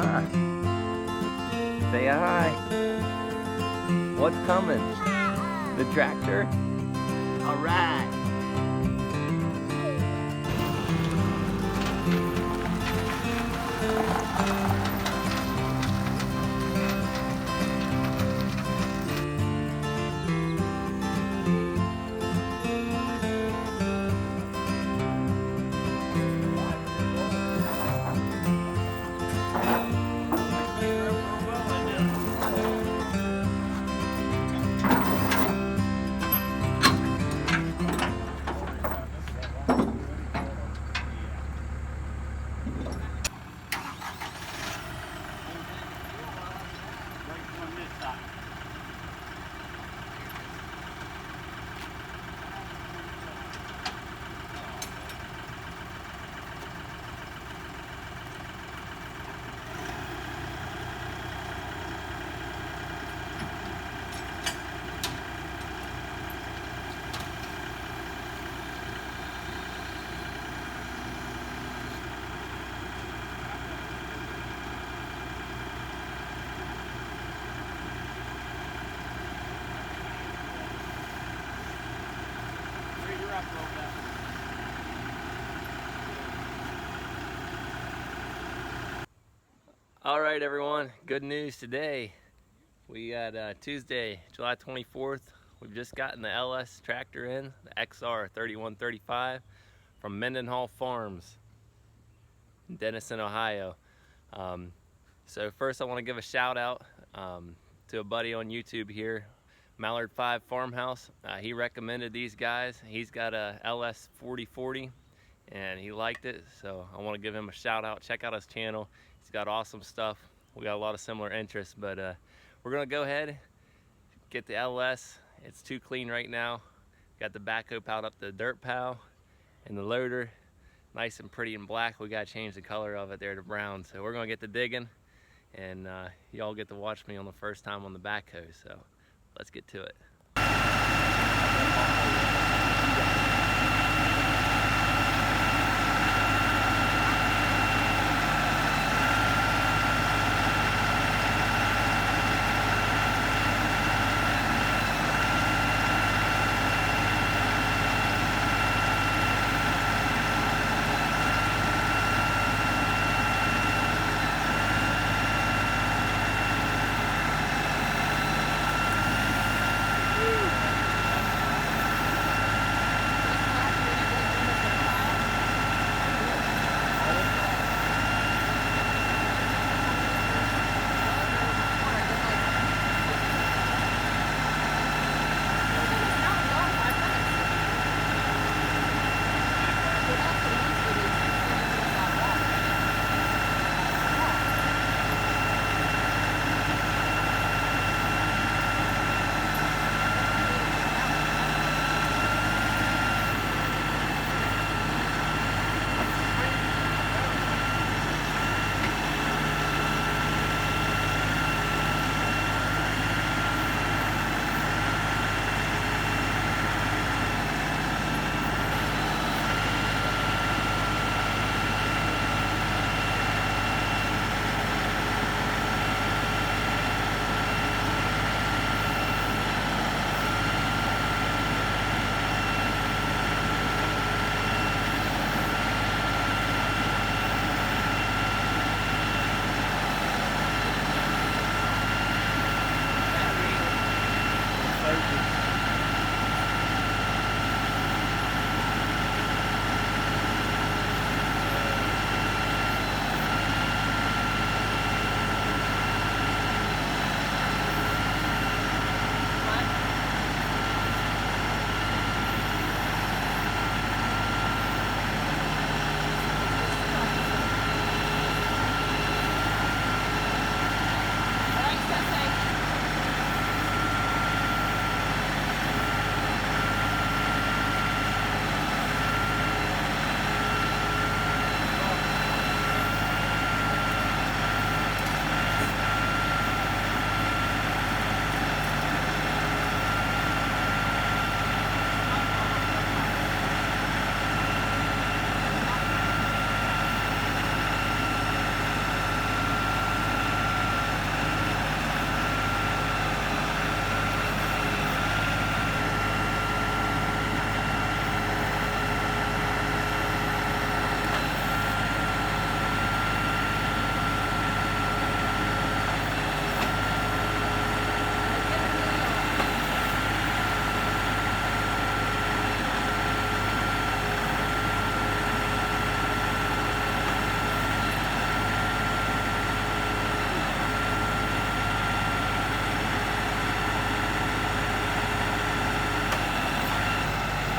Huh? Say hi. What's coming? The tractor? All right. All right, everyone. Good news today. We got Tuesday, July 24th. We've just gotten the LS tractor in, the XR 3135 from Mendenhall Farms in Denison, Ohio. So first I want to give a shout out to a buddy on YouTube here, Mallard 5 Farmhouse. He recommended these guys. He's got a LS 4040 and he liked it, so I want to give him a shout out. Check out his channel. He's got awesome stuff. We got a lot of similar interests, but we're gonna go ahead, get the LS. It's too clean right now. Got the backhoe piled up the dirt pile and the loader nice and pretty and black. We gotta change the color of it there to brown. So we're gonna get to digging, and y'all get to watch me on the first time on the backhoe. So let's get to it.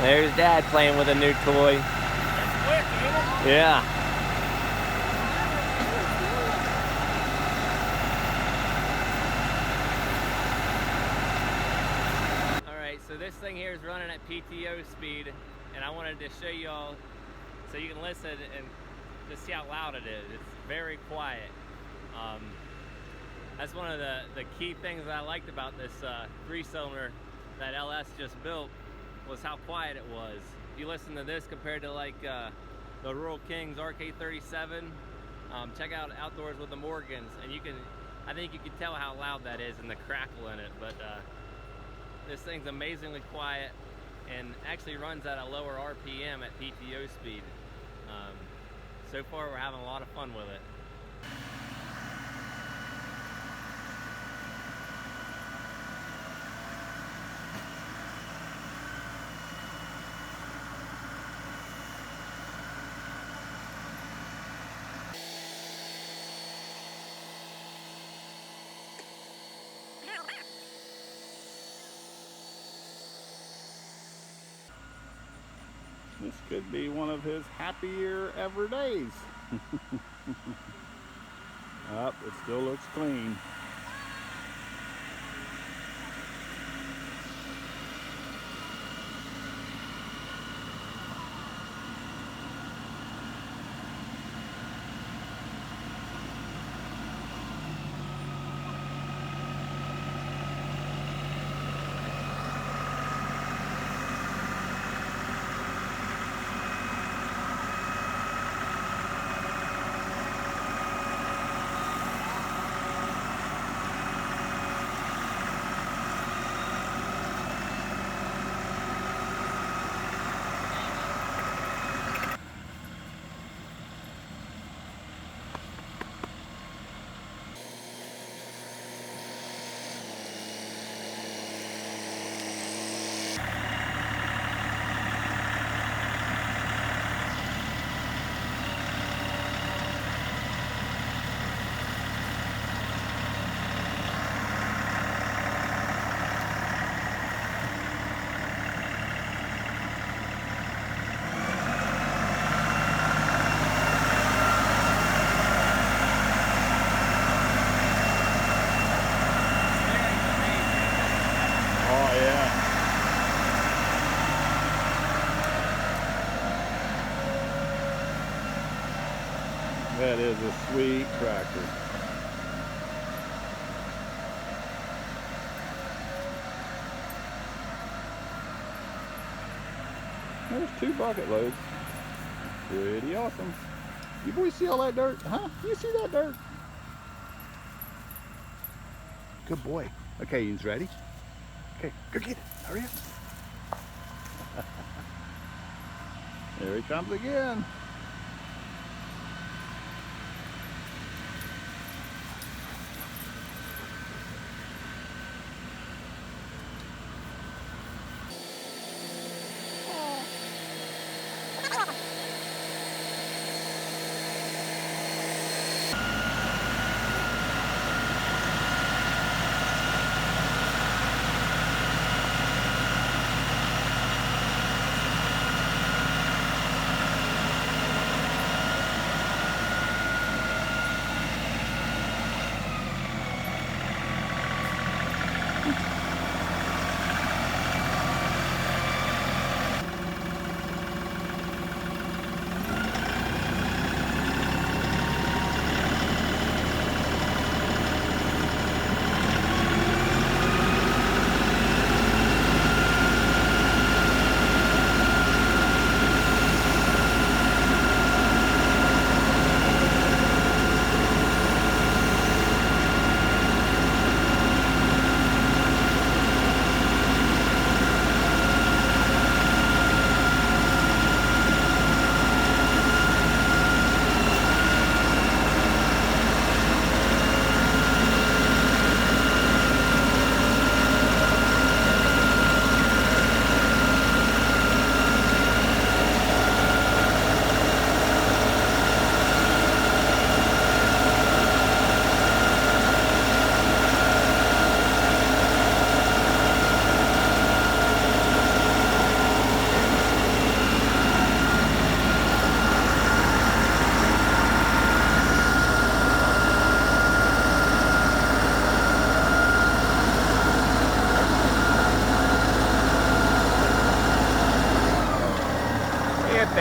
There's Dad playing with a new toy. That's quick, ain't it? Yeah. Alright, so this thing here is running at PTO speed, and I wanted to show you all so you can listen and just see how loud it is. It's very quiet. That's one of the key things that I liked about this 3-cylinder that LS just built, was how quiet it was. If you listen to this compared to like the Rural Kings RK37, check out Outdoors with the Morgans, and I think you can tell how loud that is and the crackle in it. But this thing's amazingly quiet and actually runs at a lower RPM at PTO speed. So far we're having a lot of fun with it. This could be one of his happier ever days. It still looks clean. That is a sweet tractor. There's 2 bucket loads. Pretty awesome. You boys see all that dirt? Huh? You see that dirt? Good boy. Okay, you ready? Okay, go get it. Hurry up. There he comes again.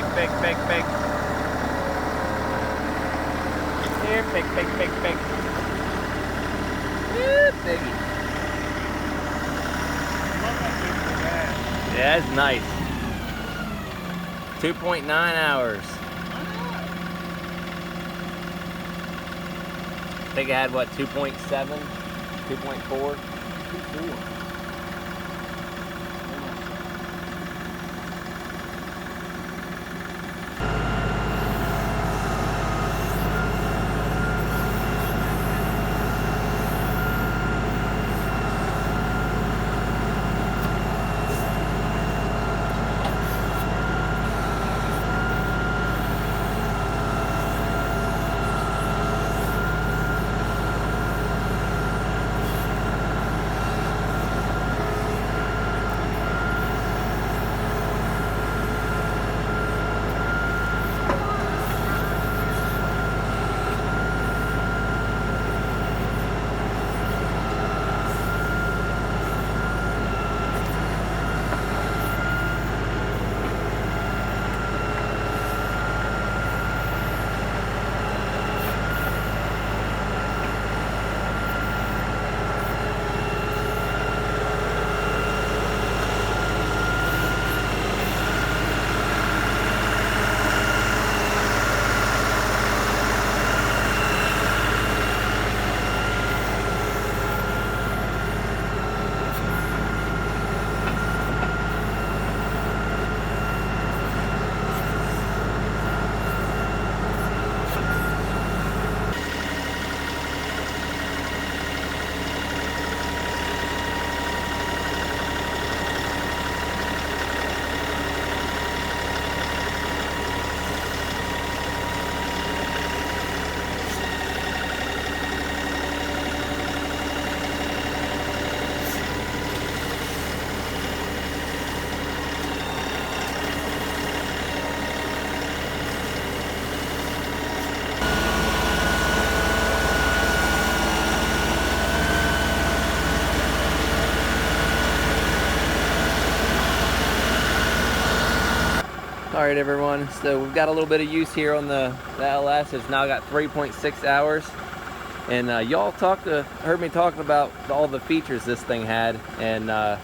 big. Here, big. Yeah, biggie. Yeah, it's nice. 2.9 hours. I think I had what, 2.7, 2.4? 2.4. All right, everyone, so we've got a little bit of use here on the LS. It's now got 3.6 hours. And y'all heard me talking about all the features this thing had. And I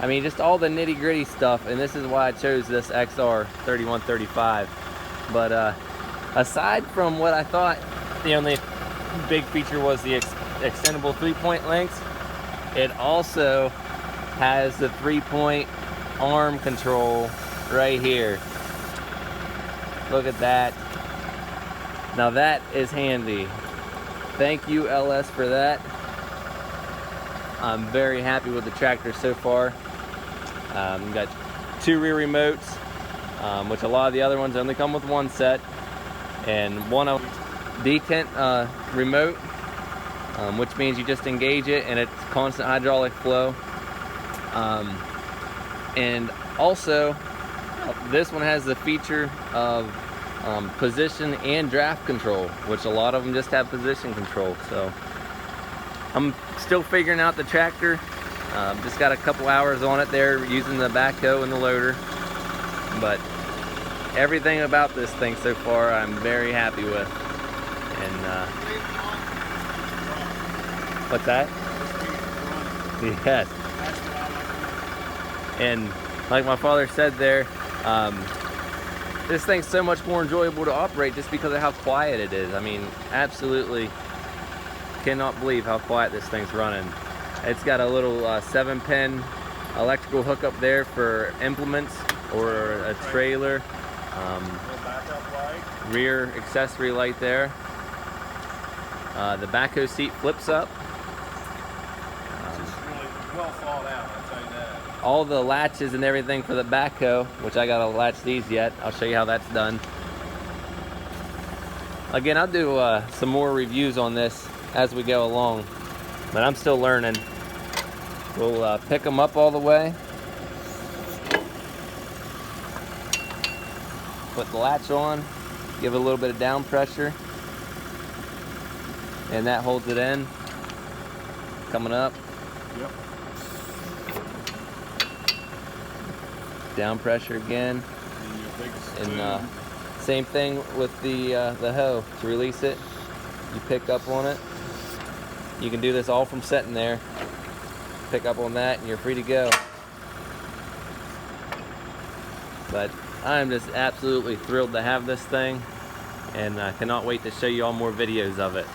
mean, just all the nitty gritty stuff. And this is why I chose this XR 3135. But aside from what I thought, the only big feature was the extendable 3-point links, it also has the 3-point arm control right here. Look at that. Now that is handy. Thank you, LS, for that. I'm very happy with the tractor so far. We've got 2 rear remotes, which a lot of the other ones only come with 1 set, and one detent remote, which means you just engage it and it's constant hydraulic flow. And also, this one has the feature of position and draft control, which a lot of them just have position control. So I'm still figuring out the tractor. Just got a couple hours on it there using the backhoe and the loader. But everything about this thing so far I'm very happy with. And what's that? Yes. And like my father said there, this thing's so much more enjoyable to operate just because of how quiet it is. I mean, absolutely cannot believe how quiet this thing's running. It's got a little 7-pin electrical hookup there for implements or a trailer. Rear accessory light there. The backhoe seat flips up. Well thought out, I'll tell you that. All the latches and everything for the backhoe, which I gotta latch these yet. I'll show you how that's done. Again, I'll do some more reviews on this as we go along, but I'm still learning. We'll pick them up all the way. Put the latch on, give it a little bit of down pressure, and that holds it in. Coming up. Yep. Down pressure again. And you Big And spoon. same thing with the hoe. To release it, you pick up on it. You can do this all from sitting there. Pick up on that and you're free to go. But I'm just absolutely thrilled to have this thing, and I cannot wait to show you all more videos of it.